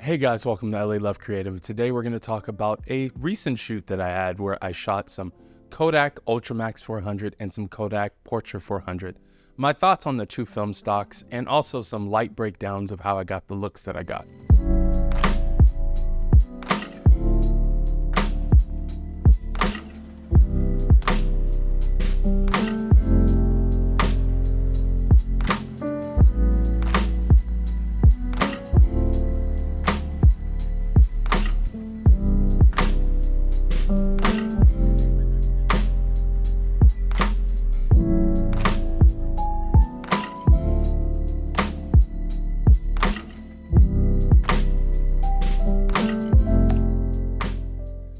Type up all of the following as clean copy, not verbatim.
Hey guys, welcome to LA Love Creative. Today we're going to talk about a recent shoot that I had where I shot some Kodak Ultramax 400 and some Kodak PORTRA 400. My thoughts on the two film stocks and also some light breakdowns of how I got the looks that I got.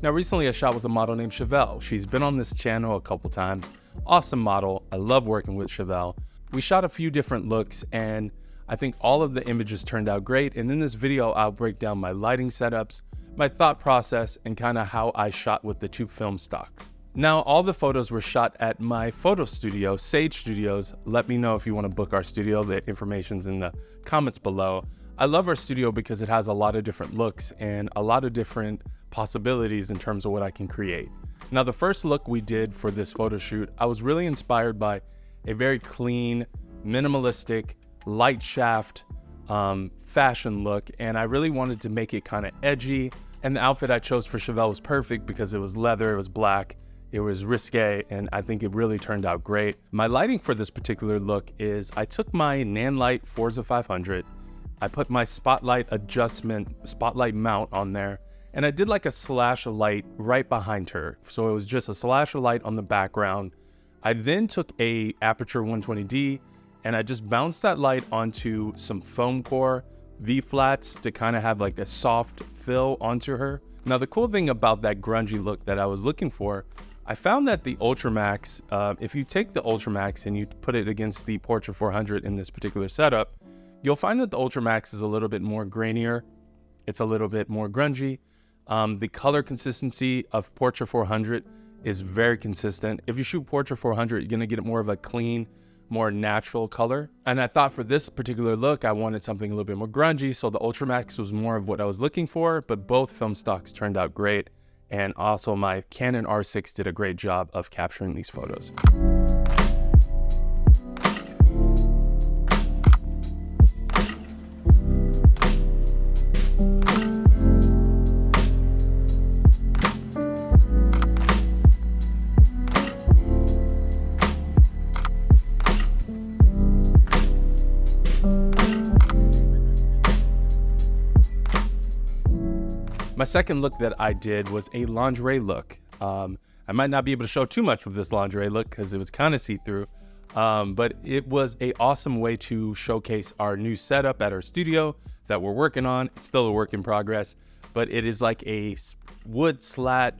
Now recently I shot with a model named Chevelle. She's been on this channel a couple times. Awesome model. I love working with Chevelle. We shot a few different looks and I think all of the images turned out great. And in this video, I'll break down my lighting setups, my thought process, and kind of how I shot with the two film stocks. Now, all the photos were shot at my photo studio, Sage Studios. Let me know if you want to book our studio. The information's in the comments below. I love our studio because it has a lot of different looks and a lot of different possibilities in terms of what I can create. Now, the first look we did for this photo shoot, I was really inspired by a very clean, minimalistic, light shaft fashion look, and I really wanted to make it kind of edgy. And the outfit I chose for Chevelle was perfect because it was leather, it was black, it was risque, and I think it really turned out great. My lighting for this particular look is I took my Nanlite Forza 500, I put my spotlight mount on there, and I did like a slash of light right behind her. So it was just a slash of light on the background. I then took a aperture 120D and I just bounced that light onto some foam core V-flats to kind of have like a soft fill onto her. Now the cool thing about that grungy look that I was looking for, I found that the Ultramax, if you take the Ultramax and you put it against the PORTRA 400 in this particular setup, you'll find that the Ultramax is a little bit more grainier. It's a little bit more grungy. The color consistency of PORTRA 400 is very consistent. If you shoot PORTRA 400, you're gonna get more of a clean, more natural color. And I thought for this particular look, I wanted something a little bit more grungy, so the Ultramax was more of what I was looking for, but both film stocks turned out great. And also my Canon R6 did a great job of capturing these photos. My second look that I did was a lingerie look. I might not be able to show too much of this lingerie look because it was kind of see-through, but it was an awesome way to showcase our new setup at our studio that we're working on. It's still a work in progress, but it is like a wood slat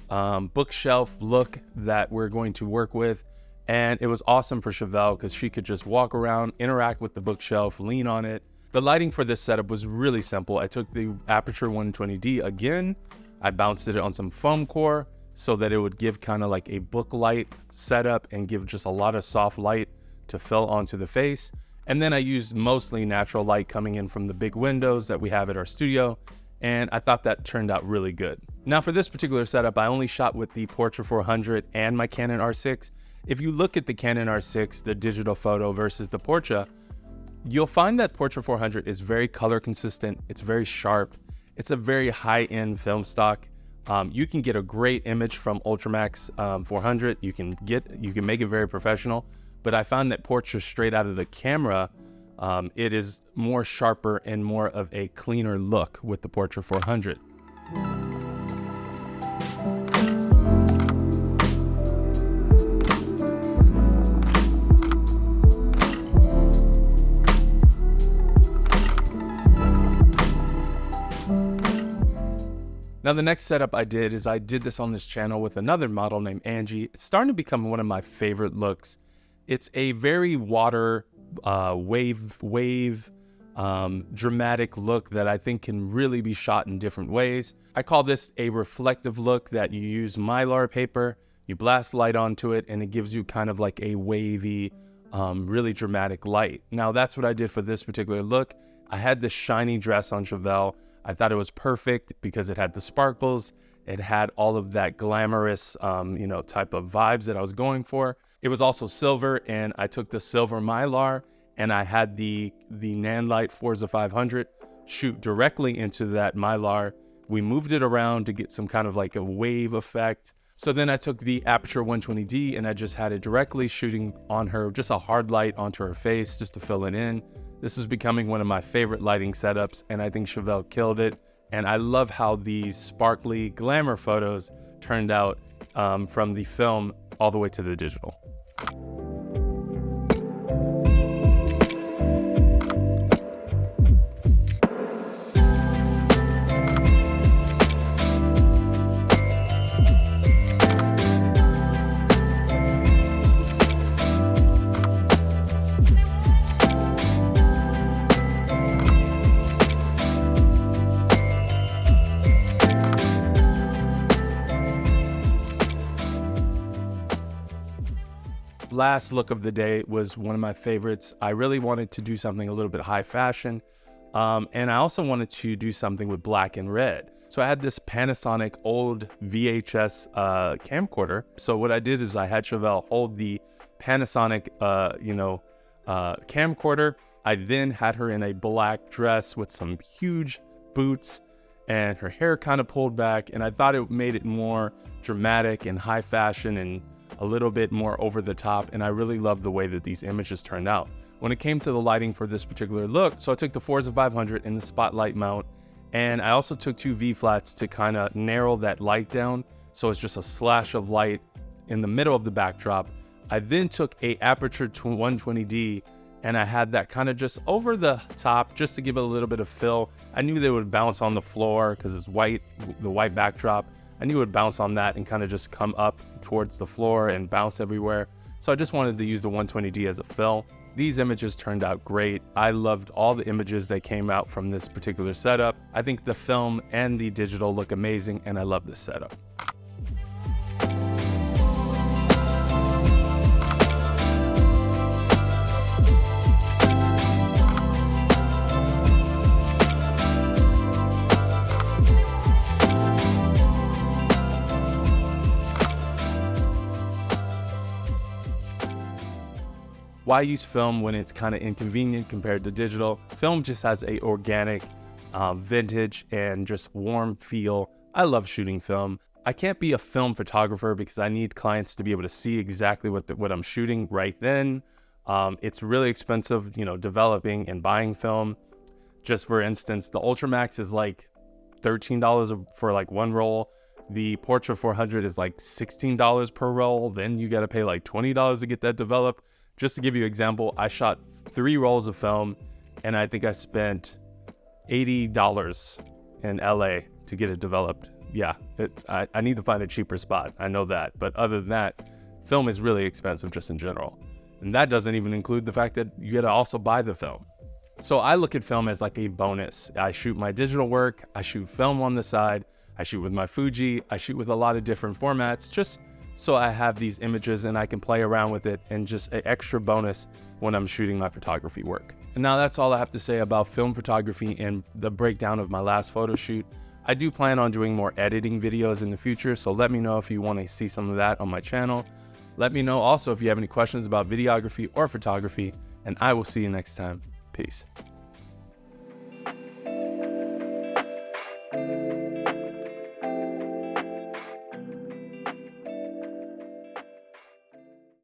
bookshelf look that we're going to work with. And it was awesome for Chevelle because she could just walk around, interact with the bookshelf, lean on it. The lighting for this setup was really simple. I took the aperture 120D again. I bounced it on some foam core so that it would give kind of like a book light setup and give just a lot of soft light to fill onto the face. And then I used mostly natural light coming in from the big windows that we have at our studio. And I thought that turned out really good. Now for this particular setup, I only shot with the PORTRA 400 and my Canon R6. If you look at the Canon R6, the digital photo versus the PORTRA, you'll find that PORTRA 400 is very color consistent. It's very sharp. It's a very high-end film stock. You can get a great image from Ultramax 400. You can make it very professional. But I found that PORTRA straight out of the camera, it is more sharper and more of a cleaner look with the PORTRA 400. Now the next setup I did is I did this on this channel with another model named Angie. It's starting to become one of my favorite looks. It's a very water wave dramatic look that I think can really be shot in different ways. I call this a reflective look that you use Mylar paper, you blast light onto it, and it gives you kind of like a wavy, really dramatic light. Now that's what I did for this particular look. I had this shiny dress on Chevelle. I thought it was perfect because it had the sparkles. It had all of that glamorous, type of vibes that I was going for. It was also silver, and I took the silver Mylar and I had the Nanlite Forza 500 shoot directly into that Mylar. We moved it around to get some kind of like a wave effect. So then I took the Aperture 120D and I just had it directly shooting on her, just a hard light onto her face just to fill it in. This is becoming one of my favorite lighting setups, and I think Chevelle killed it. And I love how these sparkly glamour photos turned out from the film all the way to the digital. Last look of the day was one of my favorites. I really wanted to do something a little bit high fashion, and I also wanted to do something with black and red. So I had this Panasonic old VHS camcorder. So what I did is I had Chevelle hold the Panasonic camcorder. I then had her in a black dress with some huge boots and her hair kind of pulled back, and I thought it made it more dramatic and high fashion and a little bit more over the top, and I really loved the way that these images turned out. When it came to the lighting for this particular look, so I took the Forza 500 in the spotlight mount, and I also took two V-flats to kind of narrow that light down, so it's just a slash of light in the middle of the backdrop. I then took a Aperture 120D, and I had that kind of just over the top, just to give it a little bit of fill. I knew they would bounce on the floor because it's white, the white backdrop. I knew it would bounce on that and kind of just come up towards the floor and bounce everywhere. So I just wanted to use the 120D as a fill. These images turned out great. I loved all the images that came out from this particular setup. I think the film and the digital look amazing, and I love this setup. Why use film when it's kind of inconvenient compared to digital? Film just has a organic, vintage, and just warm feel. I love shooting film. I can't be a film photographer because I need clients to be able to see exactly what I'm shooting right then. It's really expensive, developing and buying film. Just for instance, the Ultramax is like $13 for like one roll. The PORTRA 400 is like $16 per roll. Then you got to pay like $20 to get that developed. Just to give you an example, I shot 3 rolls of film, and I think I spent $80 in LA to get it developed. Yeah, I need to find a cheaper spot. I know that. But other than that, film is really expensive just in general. And that doesn't even include the fact that you got to also buy the film. So I look at film as like a bonus. I shoot my digital work. I shoot film on the side. I shoot with my Fuji. I shoot with a lot of different formats, just so I have these images and I can play around with it, and just an extra bonus when I'm shooting my photography work. And now that's all I have to say about film photography and the breakdown of my last photo shoot. I do plan on doing more editing videos in the future, so let me know if you want to see some of that on my channel. Let me know also if you have any questions about videography or photography, and I will see you next time. Peace.